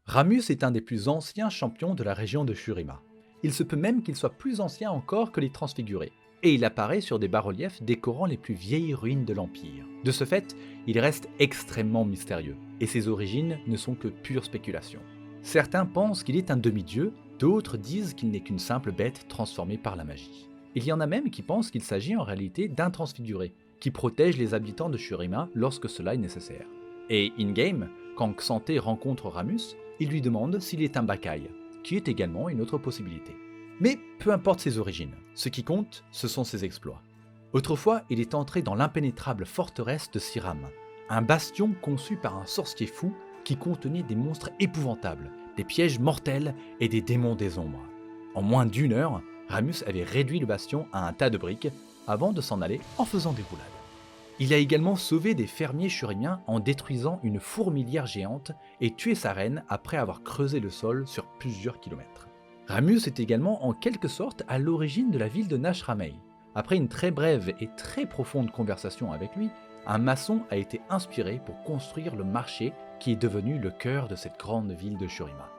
Ramus est un des plus anciens champions de la région de Shurima. Il se peut même qu'il soit plus ancien encore que les Transfigurés, et il apparaît sur des bas-reliefs décorant les plus vieilles ruines de l'Empire. De ce fait, il reste extrêmement mystérieux, et ses origines ne sont que pure spéculation. Certains pensent qu'il est un demi-dieu, d'autres disent qu'il n'est qu'une simple bête transformée par la magie. Il y en a même qui pensent qu'il s'agit en réalité d'un transfiguré, qui protège les habitants de Shurima lorsque cela est nécessaire. Et in-game, quand Xanté rencontre Ramus, il lui demande s'il est un Bakai, qui est également une autre possibilité. Mais peu importe ses origines, ce qui compte, ce sont ses exploits. Autrefois, il est entré dans l'impénétrable forteresse de Siram, un bastion conçu par un sorcier fou qui contenait des monstres épouvantables, des pièges mortels et des démons des ombres. En moins d'une heure, Ramus avait réduit le bastion à un tas de briques avant de s'en aller en faisant des roulades. Il a également sauvé des fermiers shurimiens en détruisant une fourmilière géante et tué sa reine après avoir creusé le sol sur plusieurs kilomètres. Ramus est également en quelque sorte à l'origine de la ville de Nashramei. Après une très brève et très profonde conversation avec lui, un maçon a été inspiré pour construire le marché qui est devenu le cœur de cette grande ville de Shurima.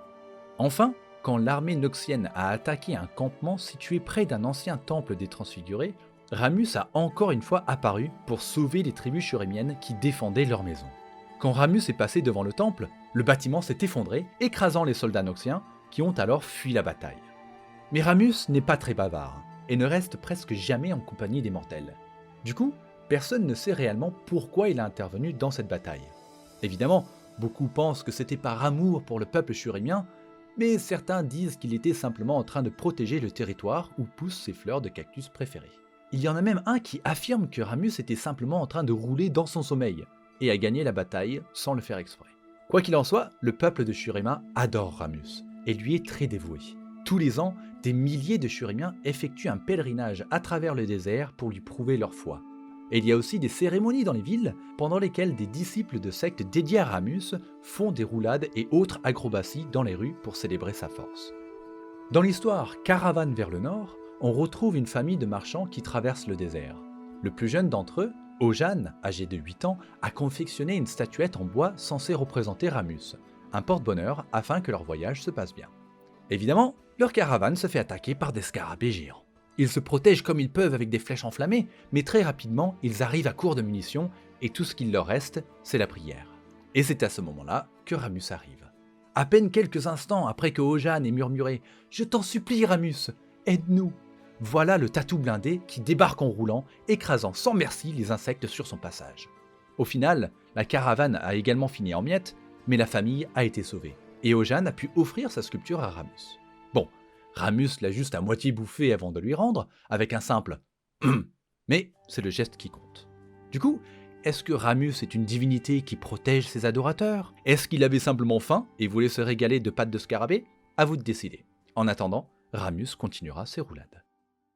Enfin, quand l'armée noxienne a attaqué un campement situé près d'un ancien temple des Transfigurés, Ramus a encore une fois apparu pour sauver les tribus shurimiennes qui défendaient leur maison. Quand Ramus est passé devant le temple, le bâtiment s'est effondré, écrasant les soldats noxiens qui ont alors fui la bataille. Mais Ramus n'est pas très bavard et ne reste presque jamais en compagnie des mortels. Du coup, personne ne sait réellement pourquoi il a intervenu dans cette bataille. Évidemment, beaucoup pensent que c'était par amour pour le peuple shurimien, mais certains disent qu'il était simplement en train de protéger le territoire où poussent ses fleurs de cactus préférées. Il y en a même un qui affirme que Ramus était simplement en train de rouler dans son sommeil, et a gagné la bataille sans le faire exprès. Quoi qu'il en soit, le peuple de Shurima adore Ramus, et lui est très dévoué. Tous les ans, des milliers de Shurimiens effectuent un pèlerinage à travers le désert pour lui prouver leur foi. Et il y a aussi des cérémonies dans les villes, pendant lesquelles des disciples de sectes dédiés à Ramus font des roulades et autres acrobaties dans les rues pour célébrer sa force. Dans l'histoire Caravane vers le nord, on retrouve une famille de marchands qui traversent le désert. Le plus jeune d'entre eux, Ojan, âgé de 8 ans, a confectionné une statuette en bois censée représenter Ramus, un porte-bonheur afin que leur voyage se passe bien. Évidemment, leur caravane se fait attaquer par des scarabées géants. Ils se protègent comme ils peuvent avec des flèches enflammées, mais très rapidement, ils arrivent à court de munitions et tout ce qu'il leur reste, c'est la prière. Et c'est à ce moment-là que Ramus arrive. À peine quelques instants après que Ojan ait murmuré « Je t'en supplie Ramus, aide-nous !» Voilà le tatou blindé qui débarque en roulant, écrasant sans merci les insectes sur son passage. Au final, la caravane a également fini en miettes, mais la famille a été sauvée, et Ojan a pu offrir sa sculpture à Ramus. Bon, Ramus l'a juste à moitié bouffé avant de lui rendre, avec un simple « mais c'est le geste qui compte ». Du coup, est-ce que Ramus est une divinité qui protège ses adorateurs? Est-ce qu'il avait simplement faim et voulait se régaler de pâtes de scarabée? À vous de décider. En attendant, Ramus continuera ses roulades.